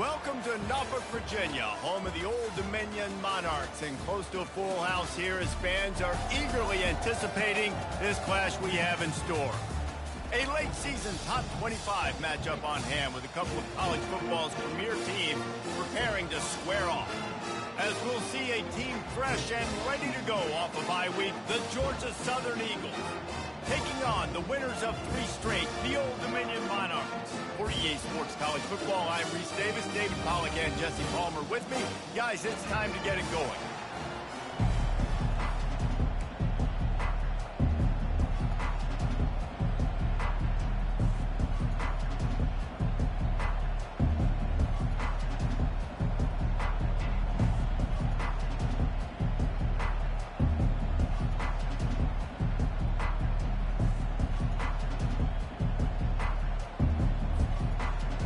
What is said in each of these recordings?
Welcome to Norfolk, Virginia, home of the Old Dominion Monarchs, and close to a full house here as fans are eagerly anticipating this clash we have in store. A late-season top 25 matchup on hand with a couple of college football's premier teams preparing to square off. As we'll see a team fresh and ready to go off a bye week, the Georgia Southern Eagles, taking on the winners of 3 straight, the Old Dominion Monarchs. For EA Sports College Football, I'm Reese Davis, David Pollack, and Jesse Palmer with me. Guys, it's time to get it going.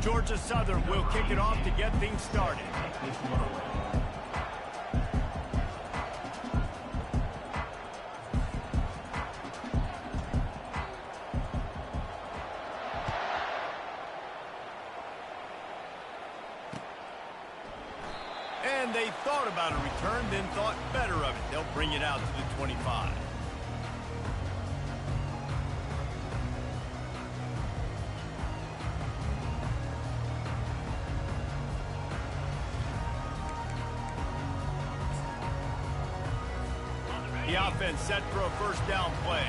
Georgia Southern will kick it off to get things started. And they thought about a return, then thought better of it. They'll bring it out to the 25. The offense set for a first down play.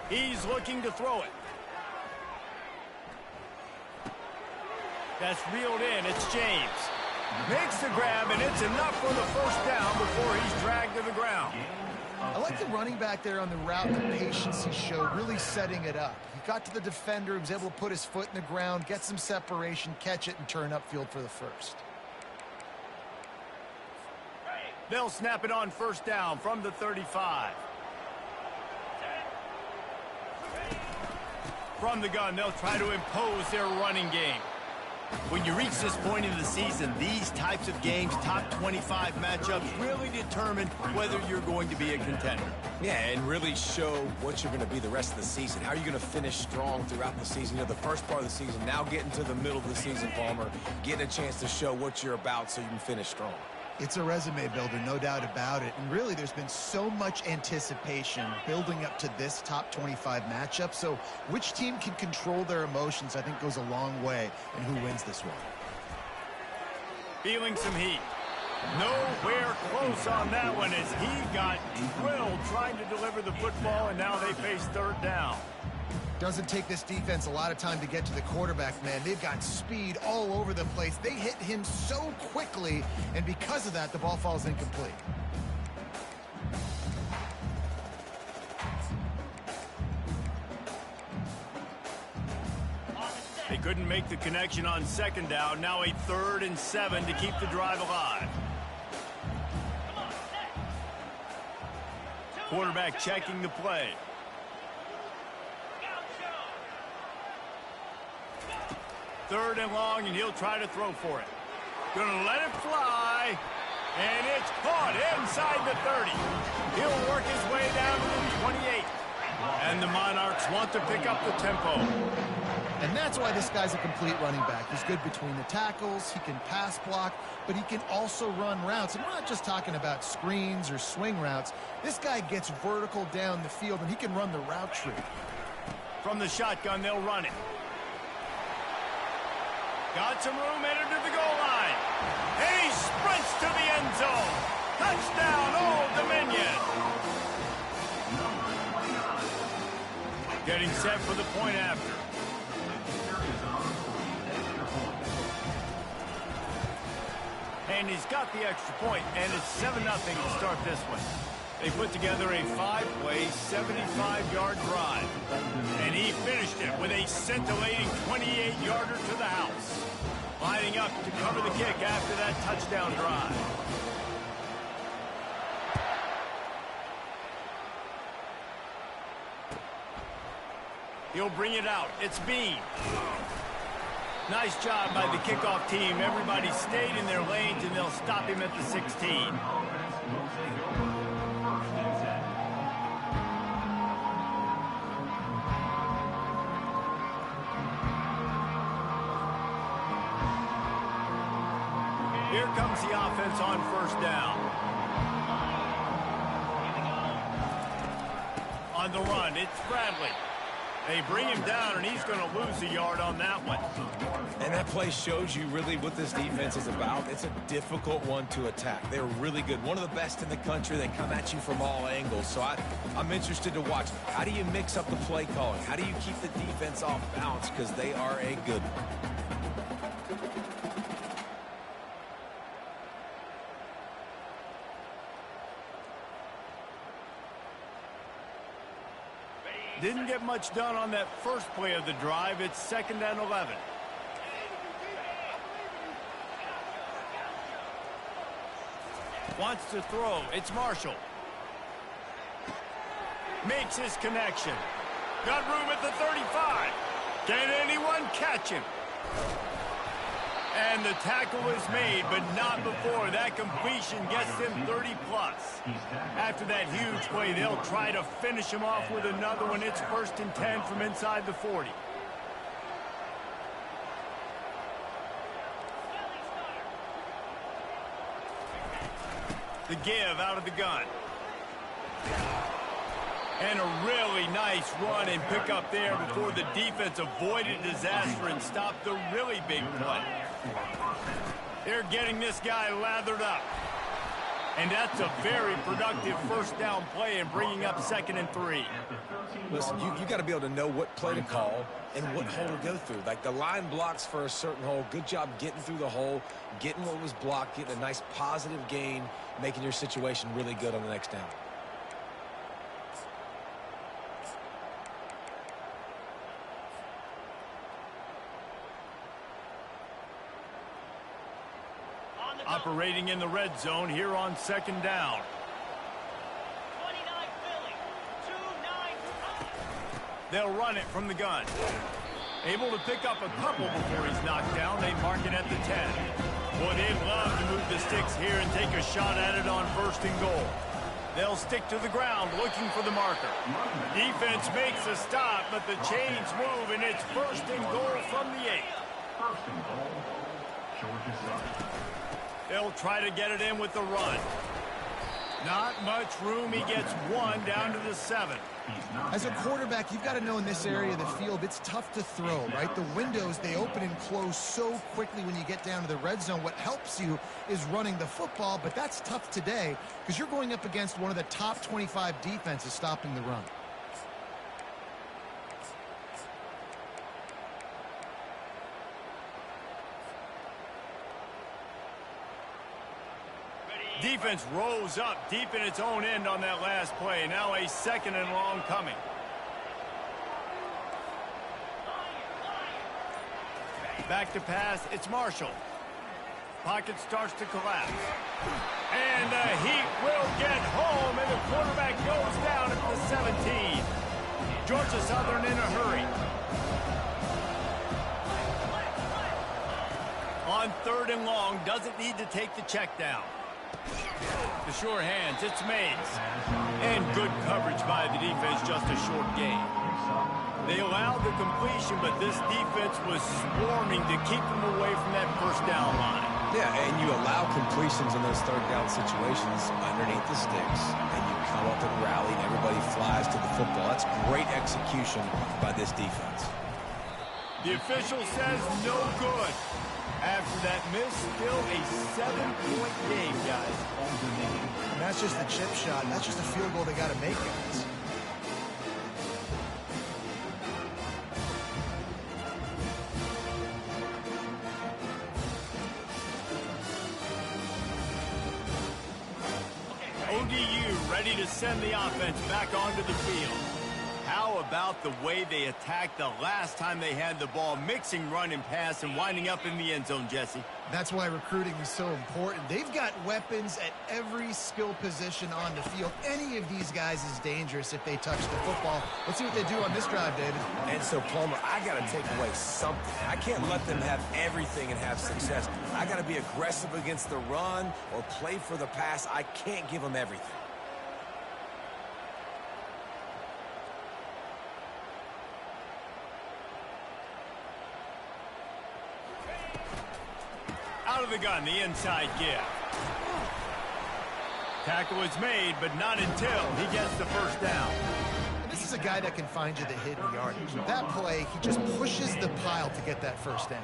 He's looking to throw it. That's reeled in. It's James. Makes the grab, and it's enough for the first down before he's dragged to the ground. I like the running back there on the route, the patience he showed, really setting it up. He got to the defender, he was able to put his foot in the ground, get some separation, catch it, and turn upfield for the first. They'll snap it on first down from the 35. From the gun, they'll try to impose their running game. When you reach this point in the season, these types of games, top 25 matchups, really determine whether you're going to be a contender. Yeah, and really show what you're going to be the rest of the season. How are you going to finish strong throughout the season? You know, the first part of the season, now getting to the middle of the season, Palmer, getting a chance to show what you're about so you can finish strong. It's a resume builder, no doubt about it. And really, there's been so much anticipation building up to this top 25 matchup. So which team can control their emotions, I think, goes a long way in who wins this one. Feeling some heat. Nowhere close on that one as he got drilled trying to deliver the football, and now they face third down. Doesn't take this defense a lot of time to get to the quarterback, man. They've got speed all over the place. They hit him so quickly, and because of that, the ball falls incomplete. They couldn't make the connection on second down. Now a 3rd and 7 to keep the drive alive. Quarterback checking the play. Third and long, and he'll try to throw for it. Gonna let it fly, and it's caught inside the 30. He'll work his way down to the 28. And the Monarchs want to pick up the tempo. And that's why this guy's a complete running back. He's good between the tackles, he can pass block, but he can also run routes. And we're not just talking about screens or swing routes. This guy gets vertical down the field, and he can run the route tree. From the shotgun, they'll run it. Got some room, entered to the goal line. And he sprints to the end zone. Touchdown, Old Dominion. Getting set for the point after. And he's got the extra point, and it's 7-0 to start this one. They put together a 5-play, 75-yard drive. And he finished it with a scintillating 28-yarder to the house. Lining up to cover the kick after that touchdown drive. He'll bring it out. It's Bean. Nice job by the kickoff team. Everybody stayed in their lanes, and they'll stop him at the 16. Here comes the offense on first down. On the run, it's Bradley. They bring him down, and he's going to lose a yard on that one. And that play shows you really what this defense is about. It's a difficult one to attack. They're really good. One of the best in the country. They come at you from all angles. So I'm interested to watch. How do you mix up the play calling? How do you keep the defense off balance? Because they are a good one. Didn't get much done on that first play of the drive. It's 2nd and 11. Wants to throw. It's Marshall. Makes his connection. Got room at the 35. Can anyone catch him? And the tackle is made, but not before. That completion gets them 30-plus. After that huge play, they'll try to finish him off with another one. It's 1st and 10 from inside the 40. The give out of the gun. And a really nice run and pick up there before the defense avoided disaster and stopped the really big play. They're getting this guy lathered up. And that's a very productive first down play and bringing up 2nd and 3. Listen, you got to be able to know what play to call and what hole to go through. Like the line blocks for a certain hole. Good job getting through the hole, getting what was blocked, getting a nice positive gain, making your situation really good on the next down. Operating in the red zone here on 2nd down. 29 Philly, 2-9. They'll run it from the gun. Able to pick up a couple before he's knocked down. They mark it at the 10. Boy, they'd love to move the sticks here and take a shot at it on 1st and goal. They'll stick to the ground looking for the marker. Defense makes a stop, but the chains move, and it's 1st and goal from the 8. 1st and goal, Georgia side. They'll try to get it in with the run. Not much room. He gets 1 down to the 7. As a quarterback, you've got to know in this area of the field, it's tough to throw, right? The windows, they open and close so quickly when you get down to the red zone. What helps you is running the football, but that's tough today because you're going up against one of the top 25 defenses stopping the run. Defense rolls up deep in its own end on that last play. Now a 2nd and long coming. Back to pass, it's Marshall. Pocket starts to collapse. And the heat will get home, and the quarterback goes down at the 17. Georgia Southern in a hurry. On 3rd and long, doesn't need to take the check down. The sure hands, it's Mays. And good coverage by the defense, just a short gain. They allowed the completion, but this defense was swarming to keep them away from that 1st down line. Yeah, and you allow completions in those 3rd down situations underneath the sticks, and you come up and rally, and everybody flies to the football. That's great execution by this defense. The official says no good. After that miss, still a 7-point game, guys. And that's just the chip shot. That's just a field goal they got to make, guys. ODU ready to send the offense back onto the field. How about the way they attacked the last time they had the ball, mixing run and pass and winding up in the end zone, Jesse? That's why recruiting is so important. They've got weapons at every skill position on the field. Any of these guys is dangerous if they touch the football. Let's see what they do on this drive, David. And so, Palmer, I got to take away something. I can't let them have everything and have success. I got to be aggressive against the run or play for the pass. I can't give them everything. Out out of the gun, the inside give. Tackle is made, but not until he gets the first down. And this is a guy that can find you the hidden yardage. With that play, he just pushes the pile to get that first down.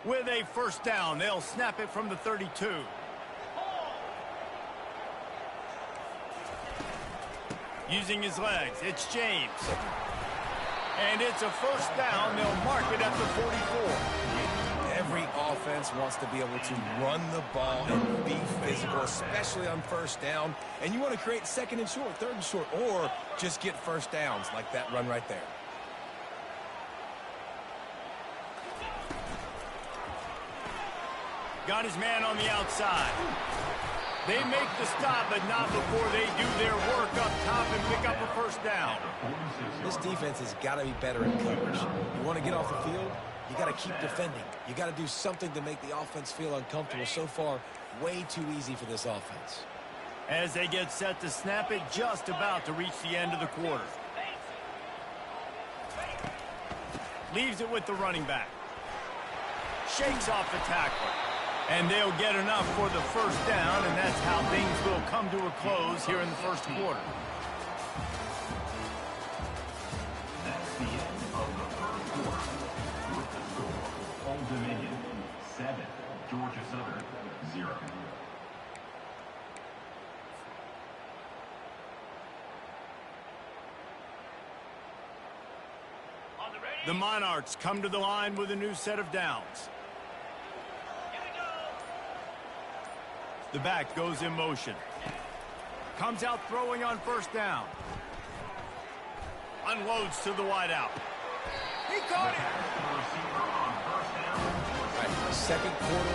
With a first down, they'll snap it from the 32. Using his legs, it's James. And it's a first down. They'll mark it at the 44. Every offense wants to be able to run the ball and be physical, especially on first down. And you want to create second and short, third and short, or just get first downs like that run right there. Got his man on the outside. They make the stop, but not before they do their work up top and pick up a first down. This defense has got to be better in coverage. You want to get off the field, you got to keep defending. You got to do something to make the offense feel uncomfortable. So far, way too easy for this offense. As they get set to snap it, just about to reach the end of the quarter. Leaves it with the running back. Shakes off the tackler. And they'll get enough for the first down, and that's how things will come to a close here in the first quarter. That's the end of the first quarter. With the score, Old Dominion 7, Georgia Southern 0. The Monarchs come to the line with a new set of downs. The back goes in motion. Comes out throwing on first down. Unloads to the wideout. He caught it! Right, second quarter,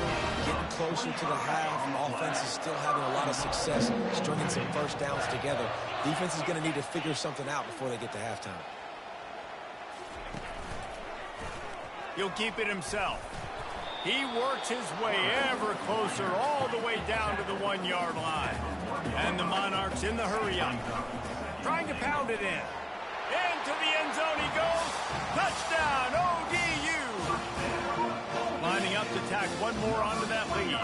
getting closer to the half. Offense is still having a lot of success stringing some first downs together. Defense is going to need to figure something out before they get to halftime. He'll keep it himself. He works his way ever closer all the way down to the 1-yard line. And the Monarchs in the hurry-up. Trying to pound it in. Into the end zone he goes. Touchdown, ODU. Lining up to tack one more onto that lead.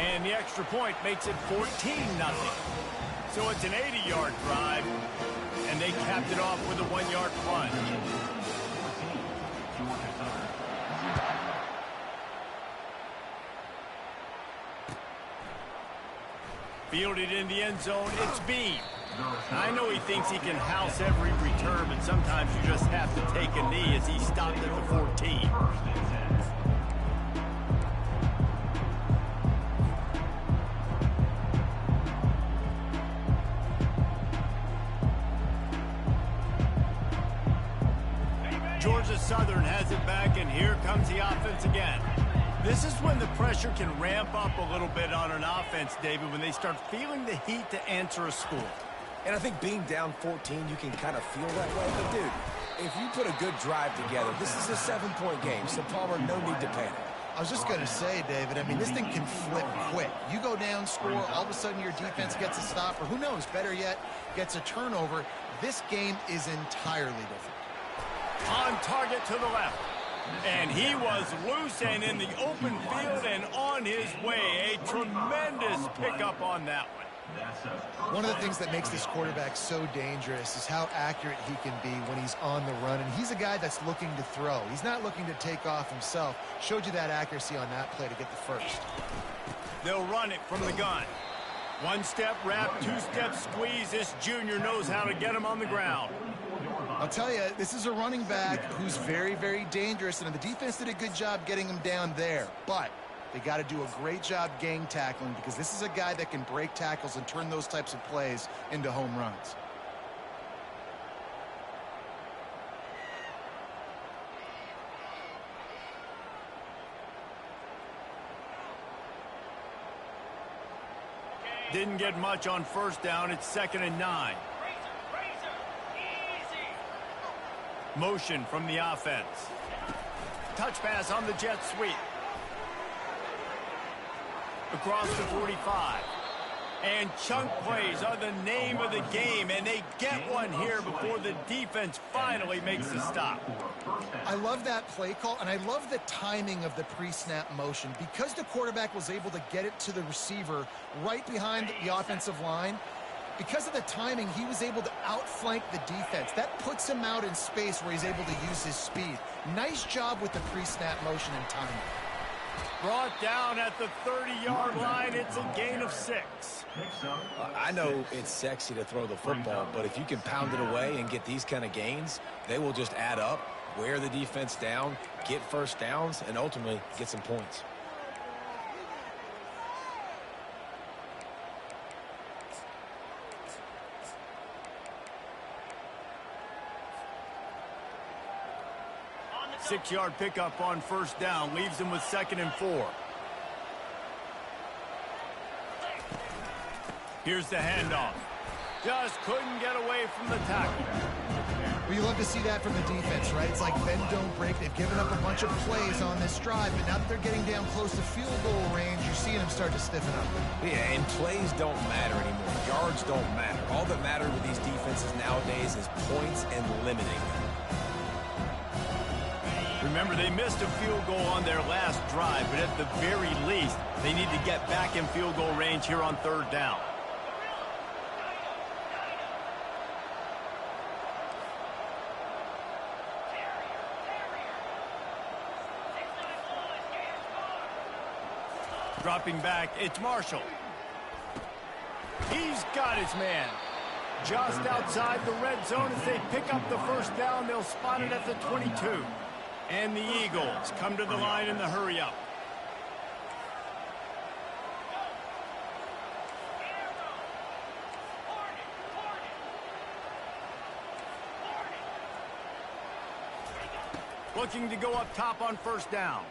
And the extra point makes it 14-0. So it's an 80-yard drive. And they capped it off with a 1-yard plunge. Fielded in the end zone, it's Bean. I know he thinks he can house every return, but sometimes you just have to take a knee as he stopped at the 14. Georgia Southern has it back, and here comes the offense again. This is when the pressure can ramp up a little bit on an offense, David, when they start feeling the heat to answer a score. And I think being down 14, you can kind of feel that way. But, dude, if you put a good drive together, this is a 7-point game, so Palmer, no need to panic. I was just going to say, David, I mean, this thing can flip quick. You go down, score, all of a sudden your defense gets a stop, or who knows, better yet, gets a turnover. This game is entirely different. On target to the left. And he was loose and in the open field and on his way. A tremendous pickup on that one. One of the things that makes this quarterback so dangerous is how accurate he can be when he's on the run. And he's a guy that's looking to throw. He's not looking to take off himself. Showed you that accuracy on that play to get the first. They'll run it from the gun. One step wrap, two step squeeze. This junior knows how to get him on the ground. I'll tell you, this is a running back who's very, very dangerous, and the defense did a good job getting him down there. But they got to do a great job gang tackling because this is a guy that can break tackles and turn those types of plays into home runs. Didn't get much on first down. It's 2nd and 9. Motion from the offense. Touch pass on the jet sweep. across the 45. And chunk plays are the name of the game, and they get one here before the defense finally makes a stop. I love that play call, and I love the timing of the pre-snap motion. Because the quarterback was able to get it to the receiver right behind the offensive line, because of the timing, he was able to outflank the defense. That puts him out in space where he's able to use his speed. Nice job with the pre-snap motion and timing. Brought down at the 30-yard line. It's a gain of 6. I know it's sexy to throw the football, but if you can pound it away and get these kind of gains, they will just add up, wear the defense down, get first downs, and ultimately get some points. On the 6-yard pickup on first down leaves them with 2nd and 4. Here's the handoff. Just couldn't get away from the tackle. Well, you love to see that from the defense, right? It's like bend, don't break. They've given up a bunch of plays on this drive, but now that they're getting down close to field goal range, you're seeing them start to stiffen up. Yeah, and plays don't matter anymore. Yards don't matter. All that matters with these defenses nowadays is points and limiting them. Remember, they missed a field goal on their last drive, but at the very least, they need to get back in field goal range here on 3rd down. Dropping back, it's Marshall. He's got his man. Just outside the red zone as they pick up the first down. They'll spot it at the 22. And the Eagles come to the line in the hurry-up. Looking to go up top on first down.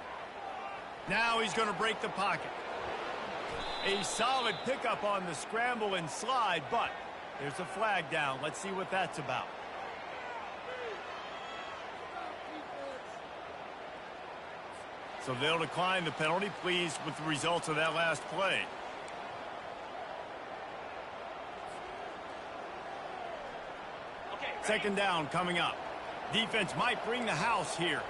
Now he's going to break the pocket. A solid pickup on the scramble and slide, but there's a flag down. Let's see what that's about. So they'll decline the penalty, pleased with the results of that last play. Okay, 2nd down coming up. Defense might bring the house here.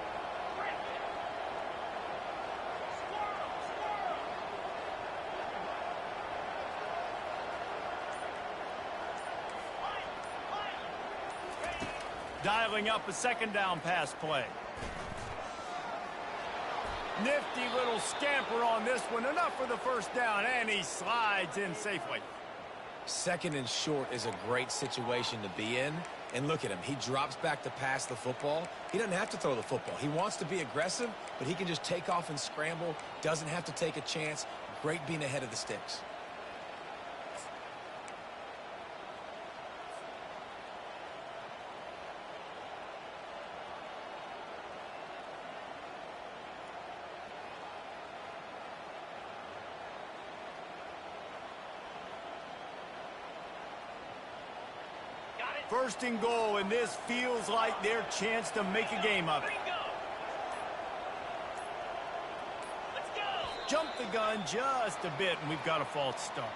Dialing up a 2nd down pass play. Nifty little scamper on this one. Enough for the first down, and he slides in safely. 2nd and short is a great situation to be in. And look at him. He drops back to pass the football. He doesn't have to throw the football. He wants to be aggressive, but he can just take off and scramble. Doesn't have to take a chance. Great being ahead of the sticks. got it. 1st and goal, and this feels like their chance to make a game of it. Bingo. Let's go. Jump the gun just a bit, and we've got a false start.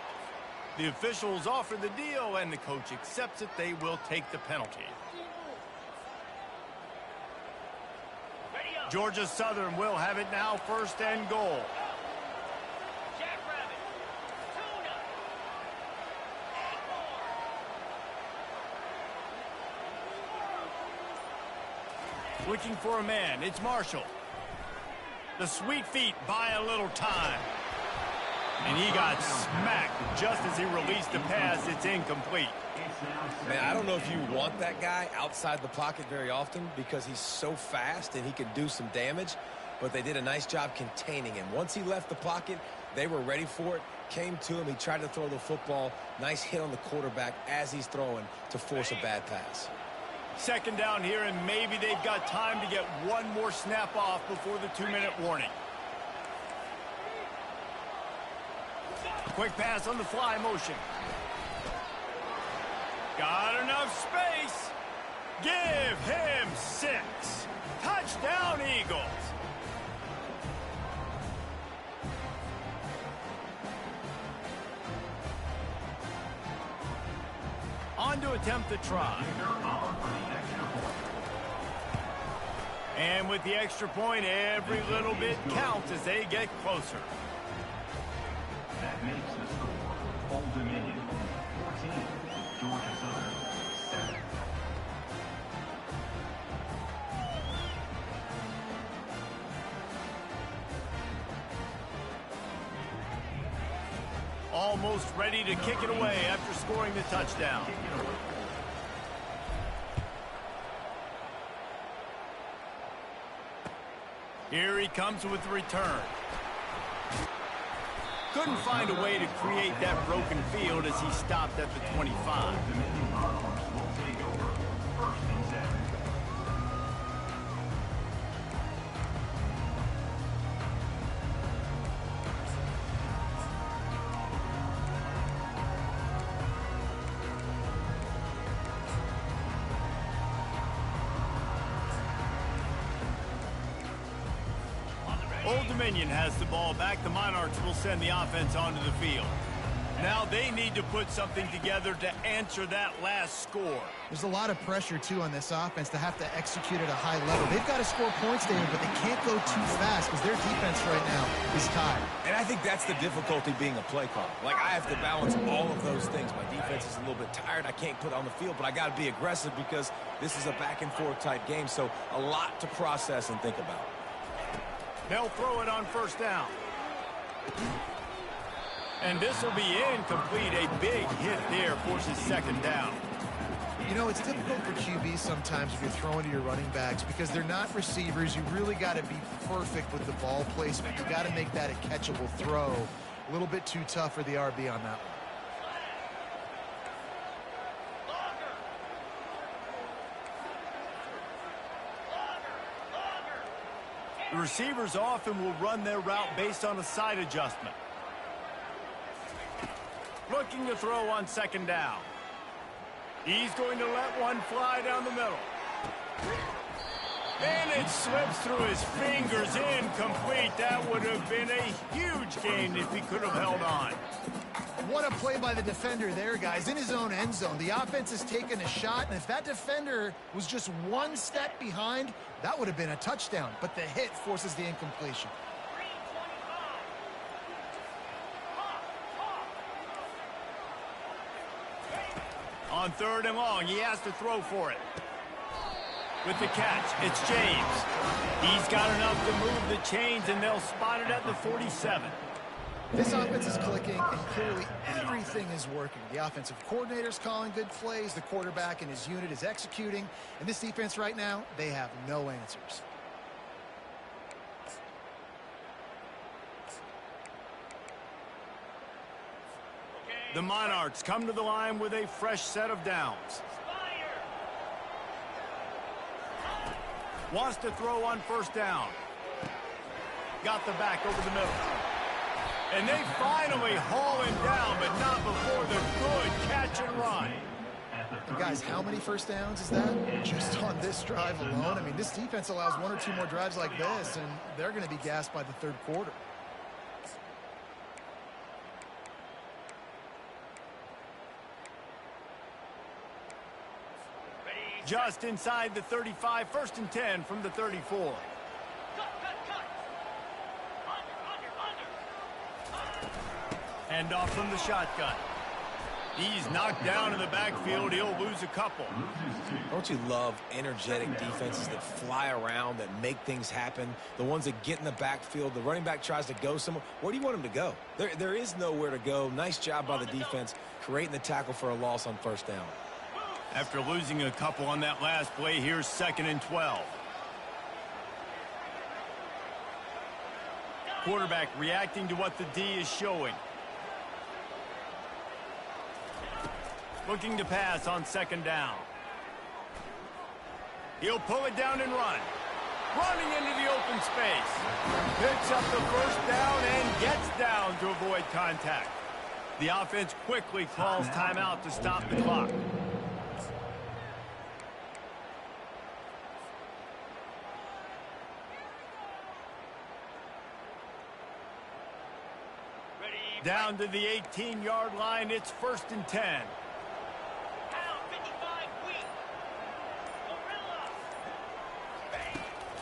The officials offer the deal, and the coach accepts it. They will take the penalty. Ready up. Georgia Southern will have it now, 1st and goal. Jackrabbit. Tuna. Looking for a man. It's Marshall. The sweet feet buy a little time. And he got smacked just as he released the pass. It's incomplete. Man, I don't know if you want that guy outside the pocket very often because he's so fast and he can do some damage, but they did a nice job containing him. Once he left the pocket, they were ready for it, came to him, he tried to throw the football. Nice hit on the quarterback as he's throwing to force a bad pass. 2nd down here, and maybe they've got time to get one more snap off before the 2-minute warning. Quick pass on the fly motion. Got enough space. Give him 6. Touchdown, Eagles. One to attempt the try. And with the extra point, every little bit counts as they get closer. That makes the score Old Dominion 14, Georgia Southern 7. Almost ready to kick it away after scoring the touchdown. Here he comes with the return. Couldn't find a way to create that broken field as he stopped at the 25. Dominion Longhorns will take over 1st and 7. Old Dominion has the ball back. The Monarchs will send the offense onto the field. Now they need to put something together to answer that last score. There's a lot of pressure, too, on this offense to have to execute at a high level. They've got to score points, David, but they can't go too fast because their defense right now is tired. And I think that's the difficulty being a play caller. Like, I have to balance all of those things. My defense is a little bit tired. I can't put it on the field, but I got to be aggressive because this is a back-and-forth type game, so a lot to process and think about. They'll throw it on 1st down. And this will be incomplete. A big hit there forces 2nd down. You know, it's difficult for QBs sometimes if you're throwing to your running backs because they're not receivers. You really got to be perfect with the ball placement. You got to make that a catchable throw. A little bit too tough for the RB on that one. The receivers often will run their route based on a side adjustment. Looking to throw on 2nd down. He's going to let one fly down the middle. And it slips through his fingers, incomplete. That would have been a huge gain if he could have held on. What a play by the defender there, guys, in his own end zone. The offense has taken a shot, and if that defender was just one step behind, that would have been a touchdown. But the hit forces the incompletion. On 3rd and long, he has to throw for it. With the catch, it's James. He's got enough to move the chains, and they'll spot it at the 47. This offense is clicking, and clearly everything is working. The offensive coordinator's calling good plays. The quarterback and his unit is executing. And this defense right now, they have no answers. The Monarchs come to the line with a fresh set of downs. Wants to throw on 1st down. Got the back over the middle. And they finally haul him down, but not before the good catch and run. And guys, how many 1st downs is that? Just on this drive alone. I mean, this defense allows 1 or 2 more drives like this, and they're going to be gassed by the 3rd quarter. Just inside the 35, 1st and 10 from the 34. Hand off from the shotgun. He's knocked down in the backfield. He'll lose a couple. Don't you love energetic defenses that fly around, that make things happen? The ones that get in the backfield, the running back tries to go somewhere. Where do you want him to go? There is nowhere to go. Nice job by the defense, creating the tackle for a loss on 1st down. After losing a couple on that last play, here's 2nd and 12. Quarterback reacting to what the D is showing. Looking to pass on 2nd down. He'll pull it down and run. Running into the open space. Picks up the 1st down and gets down to avoid contact. The offense quickly calls timeout to stop the clock. Down to the 18-yard line, it's 1st and 10.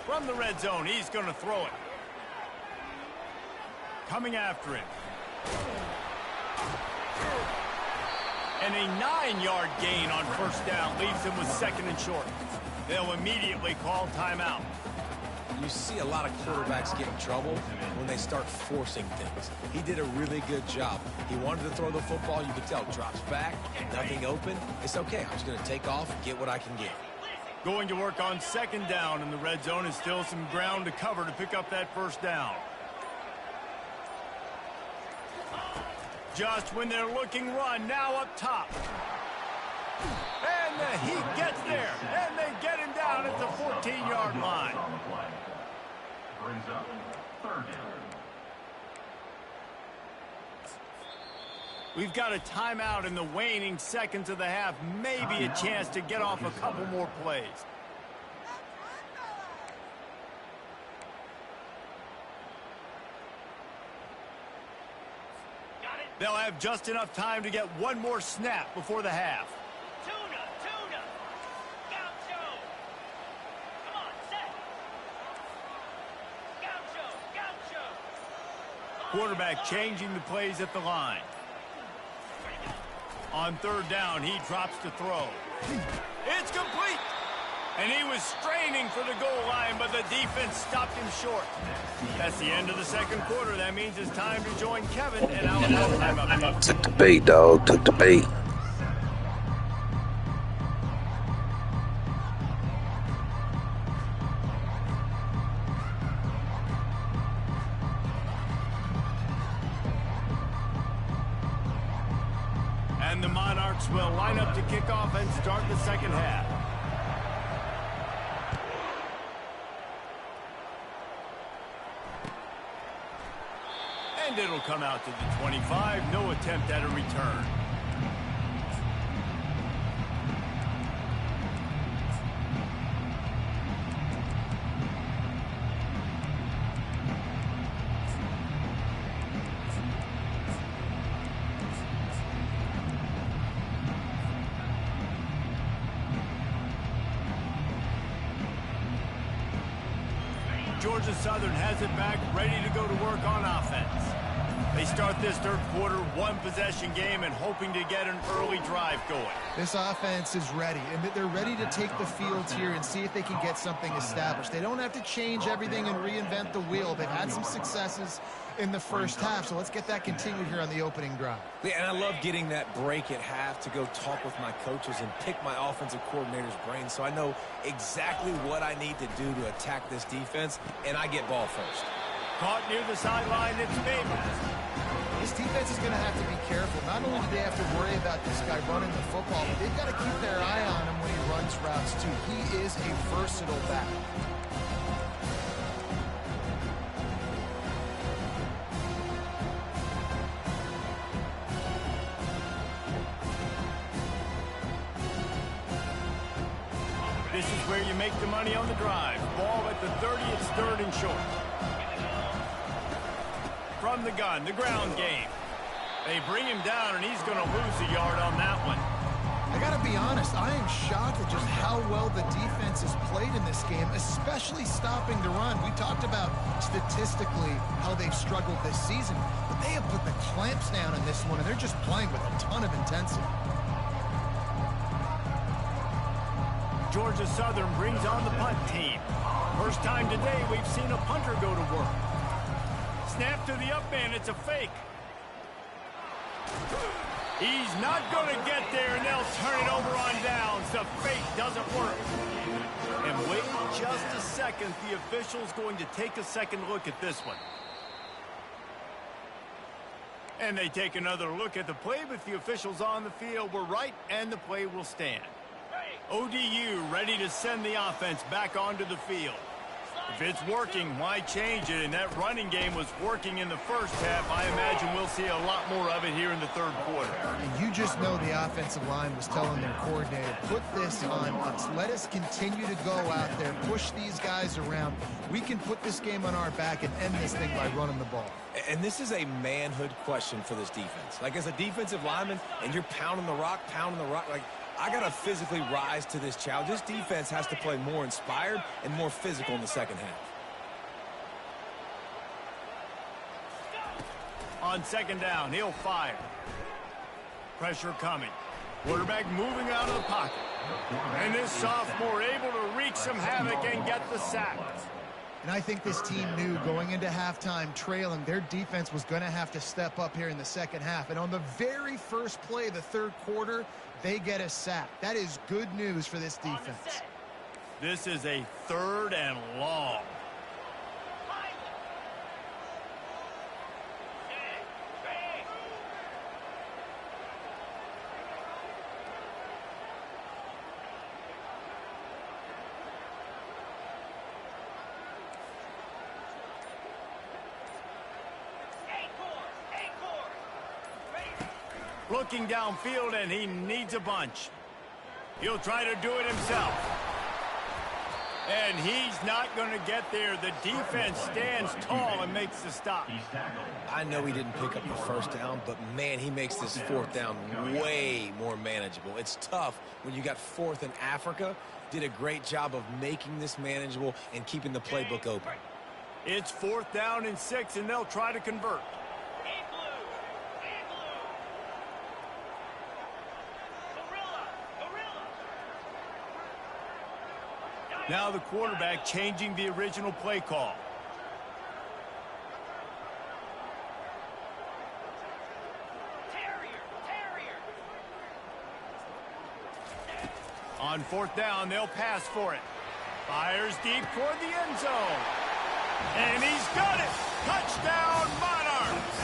From the red zone, he's going to throw it. Coming after him. And a 9-yard gain on first down leaves him with second and short. They'll immediately call timeout. You see a lot of quarterbacks get in trouble when they start forcing things. He did a really good job. He wanted to throw the football. You could tell. Drops back, nothing open. It's okay. I'm just going to take off and get what I can get. Going to work on second down in the red zone, and still some ground to cover to pick up that first down. Just when they're looking run, now up top. And he gets there, and they get him down at the 14-yard line. Brings up third down. We've got a timeout in the waning seconds of the half. Maybe a chance to get off a couple more plays. They'll have just enough time to get one more snap before the half. Tuna. Gaucho. Come on, set. Gaucho. Quarterback changing the plays at the line. On third down, he drops to throw. It's complete! And he was straining for the goal line, but the defense stopped him short. That's the end of the second quarter. That means it's time to join Kevin and our halftime update. Took the bait, dog. Took the bait. And the Monarchs will line up to kick off and start the second half. And it'll come out to the 25. No attempt at a return. Georgia Southern has it back, ready to go to work on offense. They start this third quarter, one-possession game, and hoping to get an early drive going. This offense is ready, and they're ready to take the field here and see if they can get something established. They don't have to change everything and reinvent the wheel. They've had some successes in the first half, so let's get that continued here on the opening drive. Yeah, and I love getting that break at half to go talk with my coaches and pick my offensive coordinator's brain so I know exactly what I need to do to attack this defense, and I get ball first. Caught near the sideline, it's Neighbors. This defense is going to have to be careful. Not only do they have to worry about this guy running the football, but they've got to keep their eye on him when he runs routes, too. He is a versatile back. This is where you make the money on the drive. Ball at the 30, it's third and short. From the gun, the ground game. They bring him down, and he's going to lose a yard on that one. I got to be honest, I am shocked at just how well the defense has played in this game, especially stopping the run. We talked about statistically how they've struggled this season, but they have put the clamps down in this one, and they're just playing with a ton of intensity. Georgia Southern brings on the punt team. First time today we've seen a punter go to work. Snap to the up man, it's a fake. He's not going to get there, and they'll turn it over on downs. The fake doesn't work. And wait just a second, the official's going to take a second look at this one. And they take another look at the play, but the officials on the field were right, and the play will stand. ODU ready to send the offense back onto the field. If it's working, why change it? And that running game was working in the first half. I imagine we'll see a lot more of it here in the third quarter. And you just know the offensive line was telling their coordinator, put this on us. Let us continue to go out there, push these guys around. We can put this game on our back and end this thing by running the ball. And this is a manhood question for this defense. Like, as a defensive lineman, and you're pounding the rock, like, I got to physically rise to this challenge. This defense has to play more inspired and more physical in the second half. On second down, he'll fire. Pressure coming. Quarterback moving out of the pocket. And this sophomore able to wreak some havoc and get the sack. And I think this team knew going into halftime trailing, their defense was going to have to step up here in the second half. And on the very first play of the third quarter, they get a sack. That is good news for this defense. This is a 3rd and long. Looking downfield, and he needs a bunch. He'll try to do it himself. And he's not going to get there. The defense stands tall and makes the stop. I know he didn't pick up the first down, but, man, he makes this 4th down way more manageable. It's tough when you got 4th in Africa. Did a great job of making this manageable and keeping the playbook open. It's 4th down and 6, and they'll try to convert. Now the quarterback changing the original play call. On 4th down, they'll pass for it. Fires deep toward the end zone. And he's got it! Touchdown, Monarchs!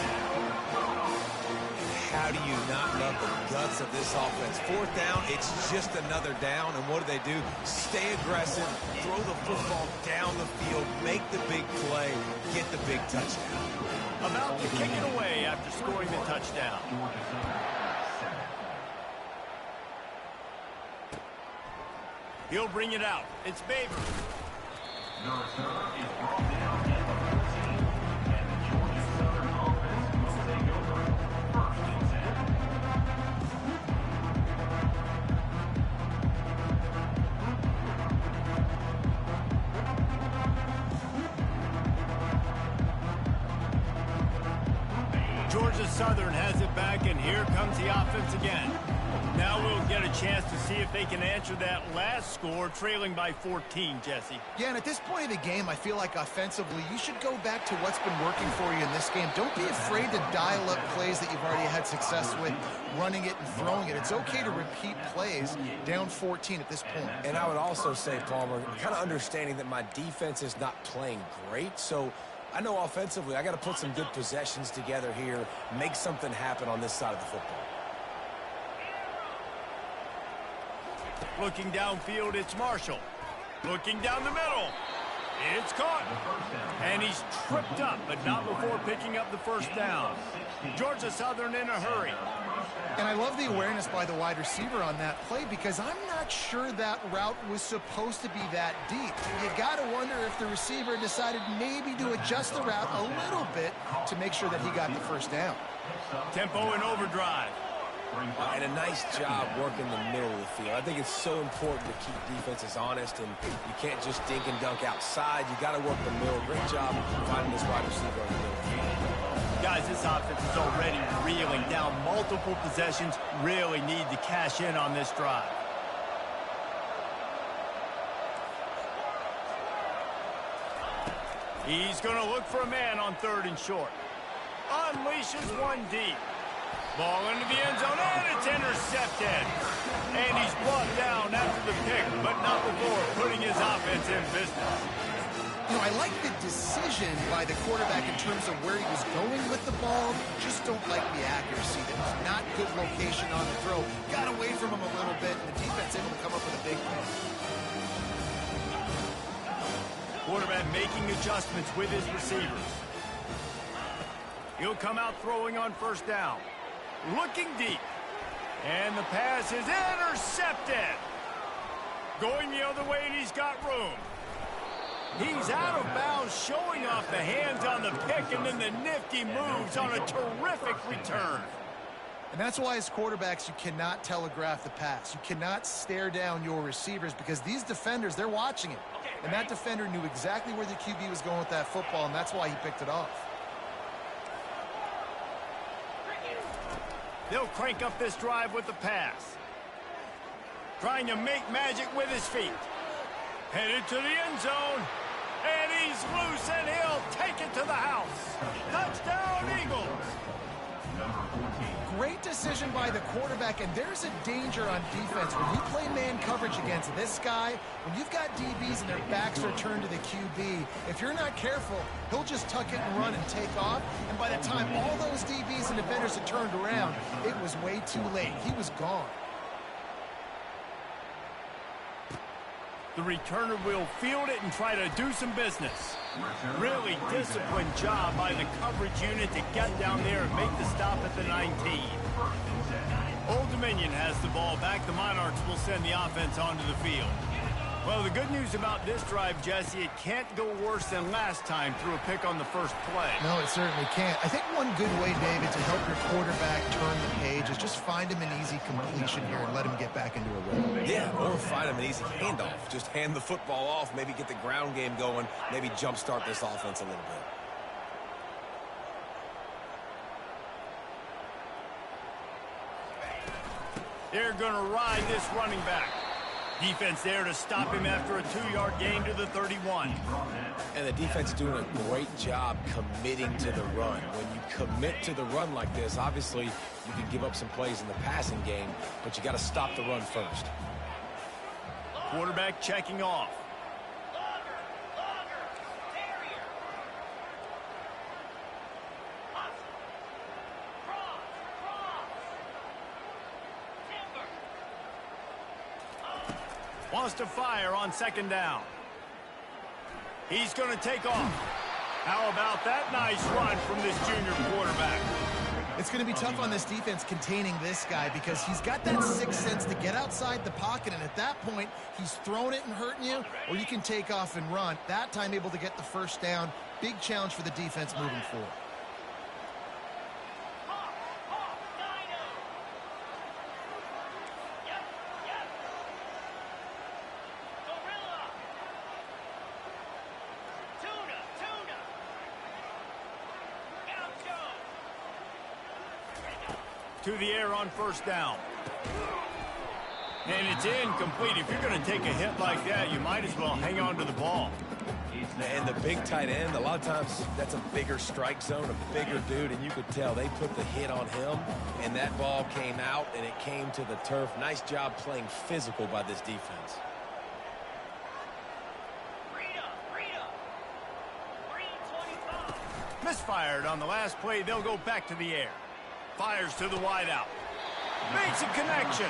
How do you not love the guts of this offense? 4th down, it's just another down, and what do? Stay aggressive, throw the football down the field, make the big play, get the big touchdown. About to kick it away after scoring the touchdown. He'll bring it out. It's Baber. The return is brought down at the 14, and the Georgia Southern offense will take over 1st and 10. Georgia Southern has it back, and here comes the offense again. Now we'll get a chance to see if they can answer that last score, trailing by 14, Jesse. Yeah, and at this point of the game, I feel like offensively, you should go back to what's been working for you in this game. Don't be afraid to dial up plays that you've already had success with, running it and throwing it. It's okay to repeat plays down 14 at this point. And I would also say, Palmer, kind of understanding that my defense is not playing great, so I know offensively I got to put some good possessions together here, make something happen on this side of the football. Looking downfield, it's Marshall. Looking down the middle. It's caught. And he's tripped up, but not before picking up the first down. Georgia Southern in a hurry. And I love the awareness by the wide receiver on that play because I'm not sure that route was supposed to be that deep. You got to wonder if the receiver decided maybe to adjust the route a little bit to make sure that he got the first down. Tempo in overdrive. And a nice job working the middle of the field. I think it's so important to keep defenses honest, and you can't just dink and dunk outside. You got to work the middle. Great job finding this wide receiver on the middle. Guys, this offense is already reeling down multiple possessions. Really need to cash in on this drive. He's going to look for a man on 3rd and short. Unleashes one deep. Ball into the end zone, and it's intercepted. And he's brought down after the pick, but not before putting his offense in business. You know, I like the decision by the quarterback in terms of where he was going with the ball. Just don't like the accuracy. That was not good location on the throw. Got away from him a little bit, and the defense able to come up with a big play. Quarterback making adjustments with his receivers. He'll come out throwing on 1st down. Looking deep. And the pass is intercepted. Going the other way, and he's got room. He's out of bounds, showing off the hands on the pick, and then the nifty moves on a terrific return. And that's why as quarterbacks, you cannot telegraph the pass. You cannot stare down your receivers because these defenders, they're watching it. And that defender knew exactly where the QB was going with that football, and that's why he picked it off. They'll crank up this drive with the pass. Trying to make magic with his feet. Headed to the end zone. And he's loose, and he'll take it to the house. Touchdown, Eagles. Great decision by the quarterback, and there's a danger on defense. When you play man coverage against this guy, when you've got DBs and their backs are turned to the QB, if you're not careful, he'll just tuck it and run and take off. And by the time all those DBs and defenders had turned around, it was way too late. He was gone. The returner will field it and try to do some business. Really disciplined job by the coverage unit to get down there and make the stop at the 19. Old Dominion has the ball back. The Monarchs will send the offense onto the field. Well, the good news about this drive, Jesse, it can't go worse than last time through a pick on the first play. No, it certainly can't. I think one good way, David, to help your quarterback turn the page is just find him an easy completion here and let him get back into a rhythm. Yeah, or find him an easy handoff. Just hand the football off, maybe get the ground game going, maybe jumpstart this offense a little bit. They're going to ride this running back. Defense there to stop him after a 2-yard gain to the 31. And the defense is doing a great job committing to the run. When you commit to the run like this, obviously you can give up some plays in the passing game, but you got to stop the run first. Quarterback checking off. Wants to fire on second down. He's going to take off. How about that nice run from this junior quarterback? It's going to be tough on this defense containing this guy because he's got that sixth sense to get outside the pocket, and at that point, he's throwing it and hurting you, or you can take off and run. That time able to get the first down. Big challenge for the defense moving forward. To the air on first down. And it's incomplete. If you're going to take a hit like that, you might as well hang on to the ball. And the big tight end, a lot of times that's a bigger strike zone, a bigger dude, and you could tell they put the hit on him, and that ball came out, and it came to the turf. Nice job playing physical by this defense. Misfired on the last play. They'll go back to the air. Fires to the wideout. Makes a connection.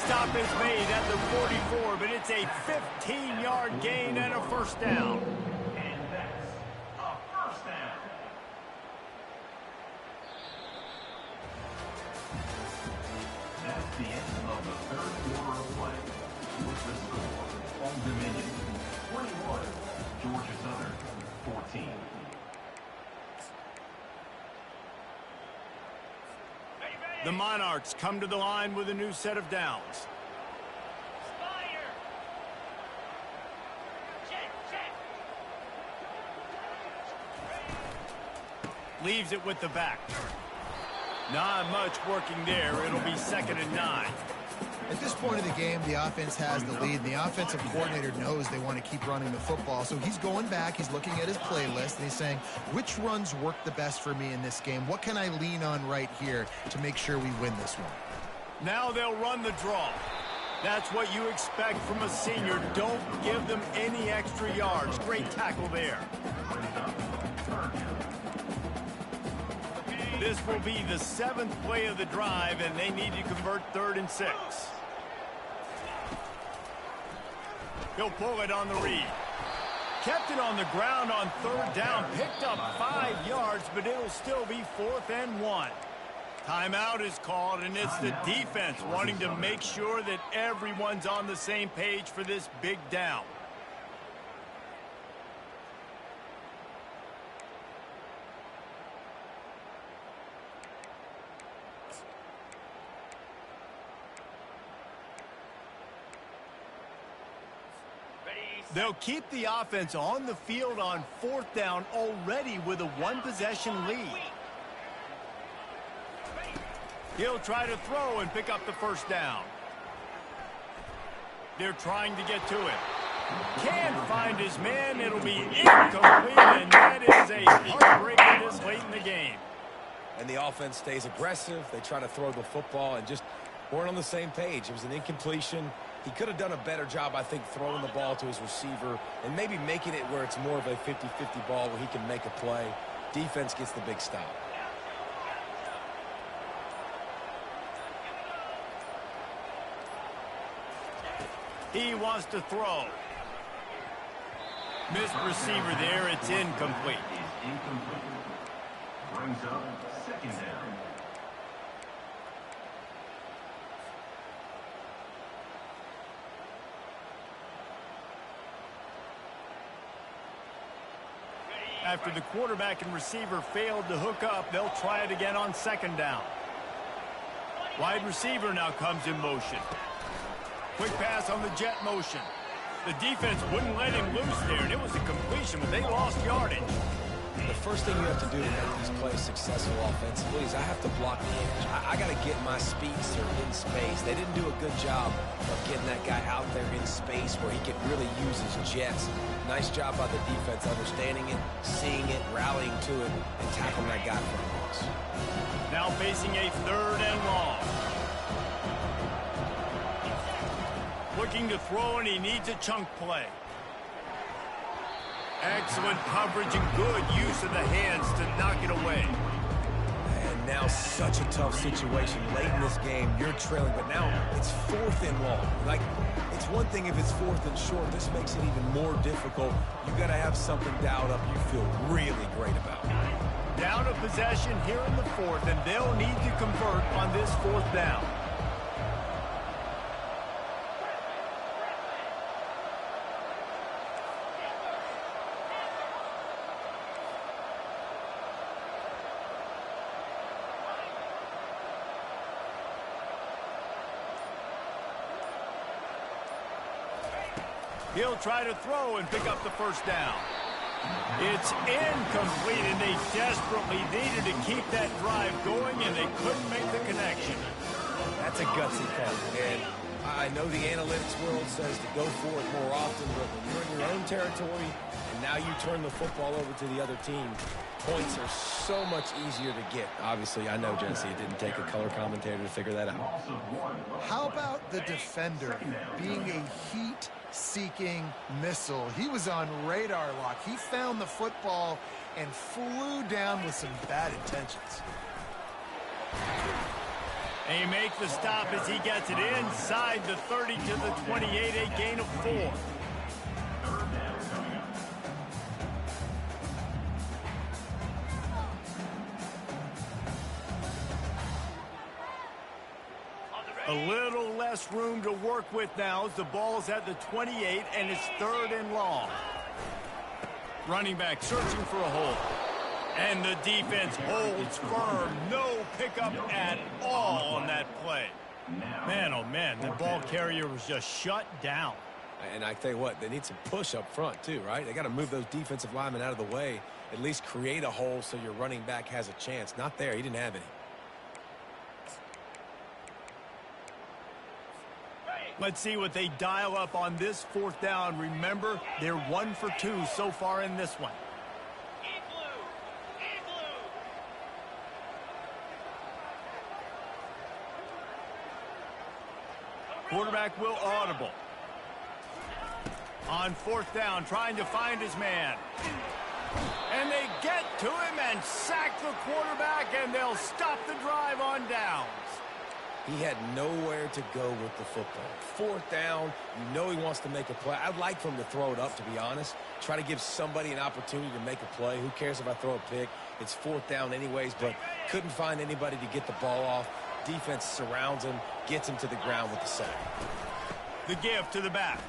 Stop is made at the 44, but it's a 15-yard gain and a first down. And that's a first down. That's the end of the third quarter of play. With the score, Old Dominion 21, Georgia Southern 14. The Monarchs come to the line with a new set of downs. Leaves it with the back. Not much working there. It'll be 2nd and 9. At this point of the game, the offense has the lead, and the offensive coordinator knows they want to keep running the football. So he's going back, he's looking at his playlist, and he's saying, which runs work the best for me in this game? What can I lean on right here to make sure we win this one? Now they'll run the draw. That's what you expect from a senior. Don't give them any extra yards. Great tackle there. This will be the 7th play of the drive, and they need to convert 3rd and 6. He'll pull it on the read. Kept it on the ground on 3rd down. Picked up 5 yards, but it'll still be 4th and 1. Timeout is called, and it's the defense wanting to make sure that everyone's on the same page for this big down. They'll keep the offense on the field on 4th down already with a one-possession lead. He'll try to throw and pick up the first down. They're trying to get to him. Can't find his man. It'll be incomplete, and that is a heartbreaker this late in the game. And the offense stays aggressive. They try to throw the football and just weren't on the same page. It was an incompletion. He could have done a better job, I think, throwing the ball to his receiver and maybe making it where it's more of a 50-50 ball where he can make a play. Defense gets the big stop. He wants to throw. Missed receiver there. It's incomplete. Brings up 2nd down. After the quarterback and receiver failed to hook up, they'll try it again on 2nd down. Wide receiver now comes in motion. Quick pass on the jet motion. The defense wouldn't let him loose there, and it was a completion, but they lost yardage. The first thing you have to do to make these plays successful offensively is I have to block the edge. I got to get my speedster in space. They didn't do a good job of getting that guy out there in space where he could really use his jets. Nice job by the defense understanding it, seeing it, rallying to it, and tackling that guy for a loss. Now facing a 3rd and long. Looking to throw, and he needs a chunk play. Excellent coverage and good use of the hands to knock it away. And now such a tough situation. Late in this game, you're trailing, but now it's 4th and long. Like, it's one thing if it's 4th and short. This makes it even more difficult. You got to have something dialed up you feel really great about. Down a possession here in the 4th, and they'll need to convert on this 4th down. He'll try to throw and pick up the first down. It's incomplete, and they desperately needed to keep that drive going, and they couldn't make the connection. That's a gutsy call. And I know the analytics world says to go for it more often, but when you're in your own territory and now you turn the football over to the other team, points are so much easier to get. Obviously, I know, Jesse, it didn't take a color commentator to figure that out. How about the defender being a heat-seeking missile? He was on radar lock. He found the football and flew down with some bad intentions. They make the stop as he gets it inside the 30 to the 28, a gain of 4. A little less room to work with now as the ball's at the 28 and it's 3rd and long. Running back searching for a hole. And the defense holds firm. No pickup at all on that play. Man, oh man, the ball carrier was just shut down. And I tell you what, they need some push up front too, right? They got to move those defensive linemen out of the way, at least create a hole so your running back has a chance. Not there. He didn't have any. Let's see what they dial up on this 4th down. Remember, they're 1 for 2 so far in this one. Quarterback will audible. On 4th down, trying to find his man. And they get to him and sack the quarterback, and they'll stop the drive on downs. He had nowhere to go with the football. 4th down, you know he wants to make a play. I'd like for him to throw it up, to be honest. Try to give somebody an opportunity to make a play. Who cares if I throw a pick? It's 4th down anyways, but couldn't find anybody to get the ball off. Defense surrounds him, gets him to the ground with the sack. The give to the back.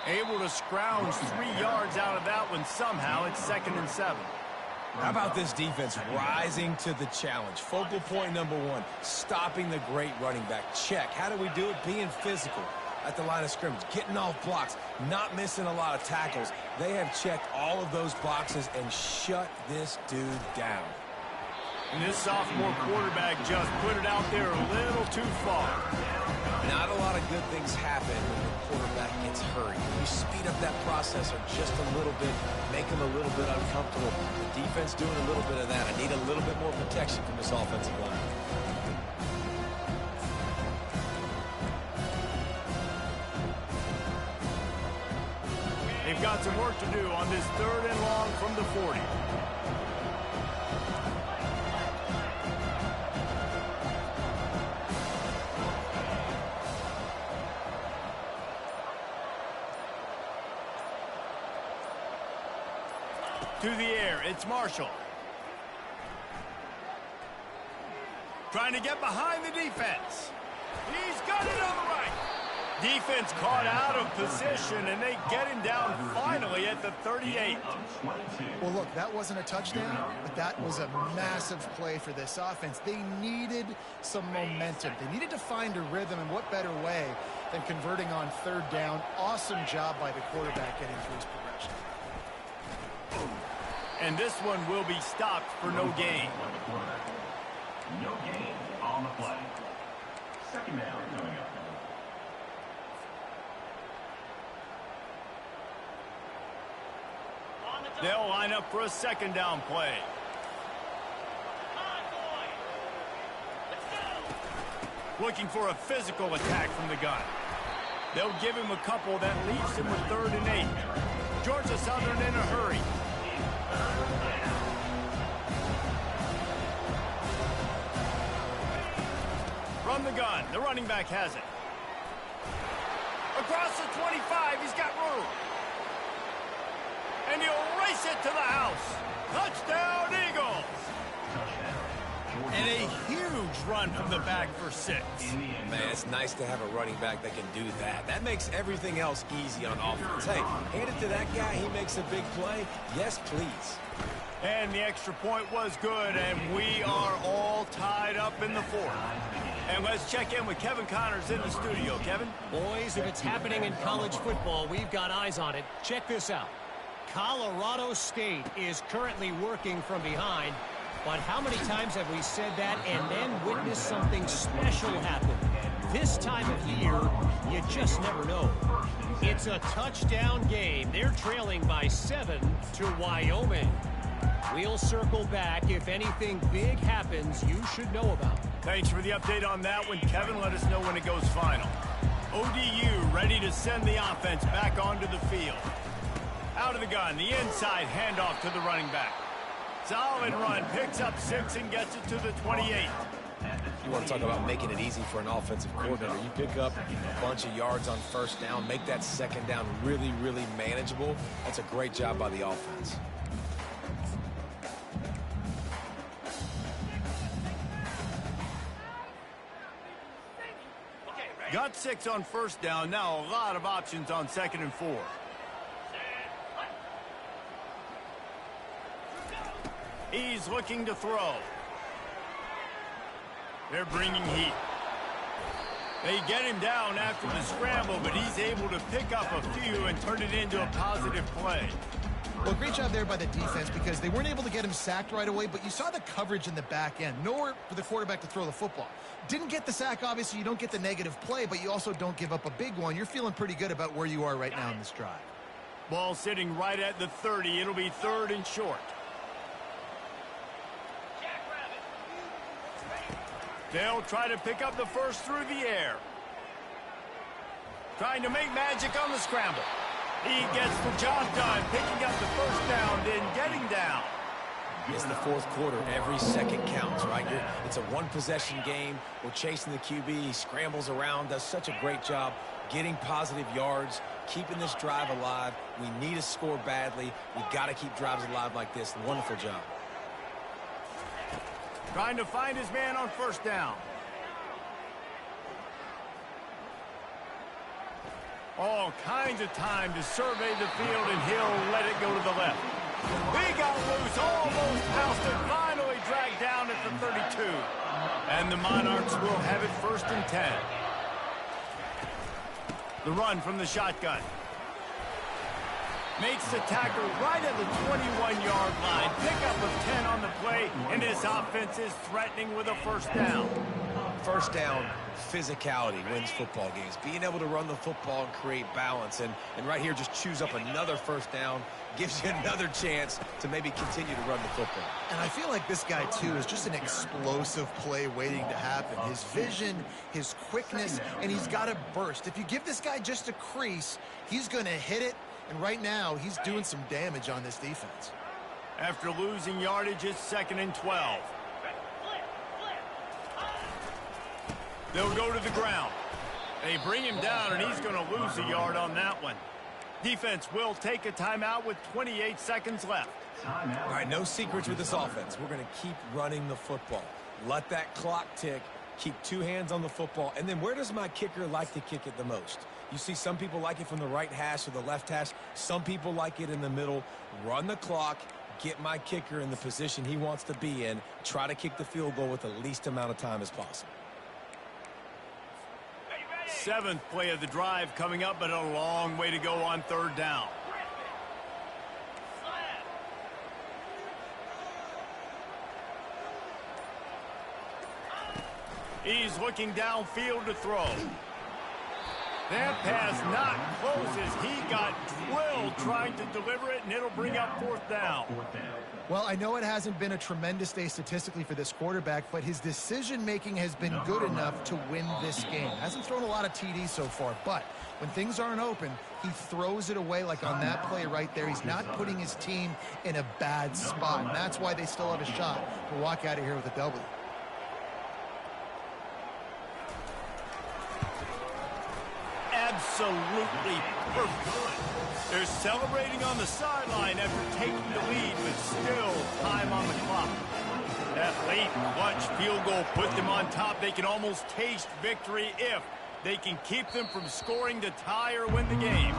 Able to scrounge 3 yards out of that one somehow. It's 2nd and 7. How about this defense rising to the challenge? Focal point number 1, stopping the great running back. Check. How do we do it? Being physical. at the line of scrimmage, getting off blocks, not missing a lot of tackles. They have checked all of those boxes and shut this dude down. And this sophomore quarterback just put it out there a little too far. Not a lot of good things happen when the quarterback gets hurried. When you speed up that processor just a little bit, make him a little bit uncomfortable. The defense doing a little bit of that. I need a little bit more protection from this offensive line. They've got some work to do on this 3rd and long from the 40. To the air, it's Marshall. Trying to get behind the defense. He's got it on the right. Defense caught out of position, and they get him down finally at the 38. Well, look, that wasn't a touchdown, but that was a massive play for this offense. They needed some momentum. They needed to find a rhythm, and what better way than converting on 3rd down. Awesome job by the quarterback getting through his progression. And this one will be stopped for no gain. No gain on the play. 2nd down coming up. They'll line up for a 2nd down play. Looking for a physical attack from the gun. They'll give him a couple that leaves him with 3rd and 8. Georgia Southern in a hurry. From the gun, the running back has it. Across the 25, he's got room. And he'll race it to the house. Touchdown, Eagles! And a huge run from the back for 6. Man, it's nice to have a running back that can do that. That makes everything else easy on offense. Hey, hand it to that guy. He makes a big play. Yes, please. And the extra point was good, and we are all tied up in the 4th. And let's check in with Kevin Connors in the studio. Kevin? Boys, if it's happening in college football, we've got eyes on it. Check this out. Colorado State is currently working from behind, but how many times have we said that and then witnessed something special happen? This time of year, you just never know. It's a touchdown game. They're trailing by 7 to Wyoming. We'll circle back. If anything big happens, you should know about. Thanks for the update on that one, Kevin. Let us know when it goes final. ODU ready to send the offense back onto the field. Out of the gun, the inside handoff to the running back. Solid run, picks up 6 and gets it to the 28. You want to talk about making it easy for an offensive coordinator. You pick up a bunch of yards on 1st down, make that 2nd down really, really manageable. That's a great job by the offense. Got 6 on 1st down. Now a lot of options on 2nd and 4. He's looking to throw. They're bringing heat. They get him down after the scramble, but he's able to pick up a few and turn it into a positive play. Well, great job there by the defense because they weren't able to get him sacked right away, but you saw the coverage in the back end. Nowhere for the quarterback to throw the football. Didn't get the sack, obviously. You don't get the negative play, but you also don't give up a big one. You're feeling pretty good about where you are right now in this drive. Ball sitting right at the 30. It'll be 3rd and short. They'll try to pick up the first through the air. Trying to make magic on the scramble. He gets the job done, picking up the 1st down, then getting down. It's the 4th quarter. Every second counts, right? It's a one-possession game. We're chasing the QB. He scrambles around, does such a great job getting positive yards, keeping this drive alive. We need to score badly. We got to keep drives alive like this. Wonderful job. Trying to find his man on 1st down. All kinds of time to survey the field, and he'll let it go to the left. He got loose, almost housed it, finally dragged down at the 32. And the Monarchs will have it 1st and 10. The run from the shotgun. Makes the tackle right at the 21-yard line. Pickup of 10 on the play, and this offense is threatening with a first down. First down, physicality wins football games. Being able to run the football and create balance. And right here, just choose up another first down, gives you another chance to maybe continue to run the football. And I feel like this guy, too, is just an explosive play waiting to happen. His vision, his quickness, and he's got a burst. If you give this guy just a crease, he's going to hit it. And right now, he's doing some damage on this defense. After losing yardage, it's 2nd and 12. They'll go to the ground. They bring him down, and he's going to lose a yard on that one. Defense will take a timeout with 28 seconds left. All right, no secrets with this offense. We're going to keep running the football. Let that clock tick. Keep two hands on the football. And then where does my kicker like to kick it the most? You see some people like it from the right hash or the left hash. Some people like it in the middle. Run the clock. Get my kicker in the position he wants to be in. Try to kick the field goal with the least amount of time as possible. 7th play of the drive coming up, but a long way to go on 3rd down. He's looking downfield to throw. That pass not close as he got drilled trying to deliver it, and it'll bring up 4th down. Well, I know it hasn't been a tremendous day statistically for this quarterback, but his decision-making has been good enough to win this game. Hasn't thrown a lot of TDs so far, but when things aren't open, he throws it away like on that play right there. He's not putting his team in a bad spot, and that's why they still have a shot to walk out of here with a W. Absolutely perfect. They're celebrating on the sideline after taking the lead, but still time on the clock. That late clutch field goal put them on top. They can almost taste victory if they can keep them from scoring to tie or win the game.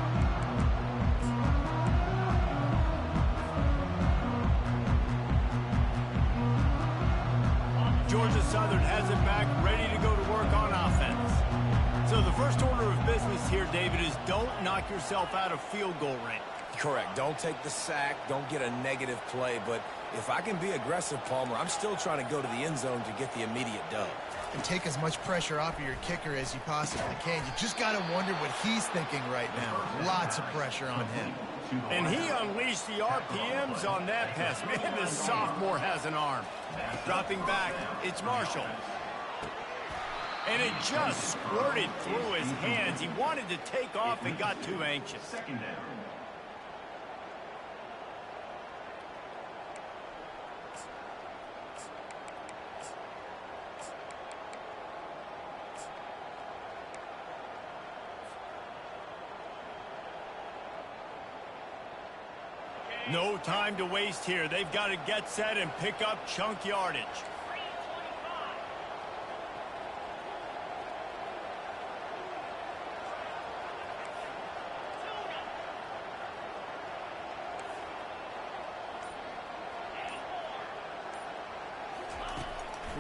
Georgia Southern has it back, ready to go to work on offense. So the first order of business here, David, is don't knock yourself out of field goal range. Correct. Don't take the sack. Don't get a negative play. But if I can be aggressive, Palmer, I'm still trying to go to the end zone to get the immediate dub. And take as much pressure off of your kicker as you possibly can. You just got to wonder what he's thinking right now. Lots of pressure on him. And he unleashed the RPMs on that pass. Man, this sophomore has an arm. Dropping back, it's Marshall. And it just squirted through his hands. He wanted to take off and got too anxious. 2nd down. No time to waste here. They've got to get set and pick up chunk yardage.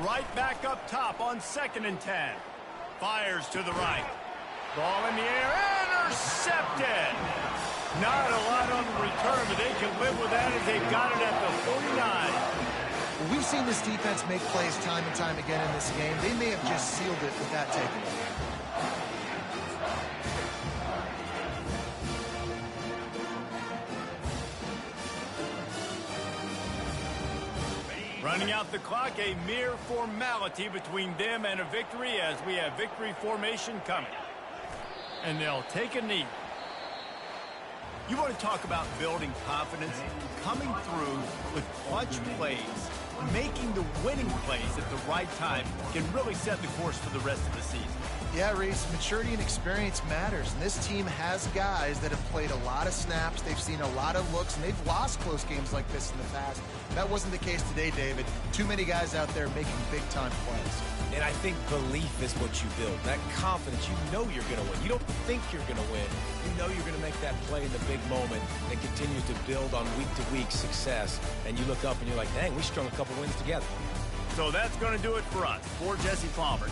Right back up top on 2nd and 10. Fires to the right. Ball in the air, intercepted. Not a lot on the return, but they can live with that as they've got it at the 49. Well, we've seen this defense make plays time and time again in this game. They may have just sealed it with that takeaway. Running out the clock, a mere formality between them and a victory as we have victory formation coming. And they'll take a knee. You want to talk about building confidence? Coming through with clutch plays, making the winning plays at the right time can really set the course for the rest of the season. Yeah, Reese, maturity and experience matters, and this team has guys that have played a lot of snaps, they've seen a lot of looks, and they've lost close games like this in the past. That wasn't the case today, David. Too many guys out there making big-time plays. And I think belief is what you build. That confidence, you know you're going to win. You don't think you're going to win. You know you're going to make that play in the big moment and continue to build on week-to-week success. And you look up and you're like, dang, we strung a couple wins together. So that's going to do it for us. For Jesse Palmer.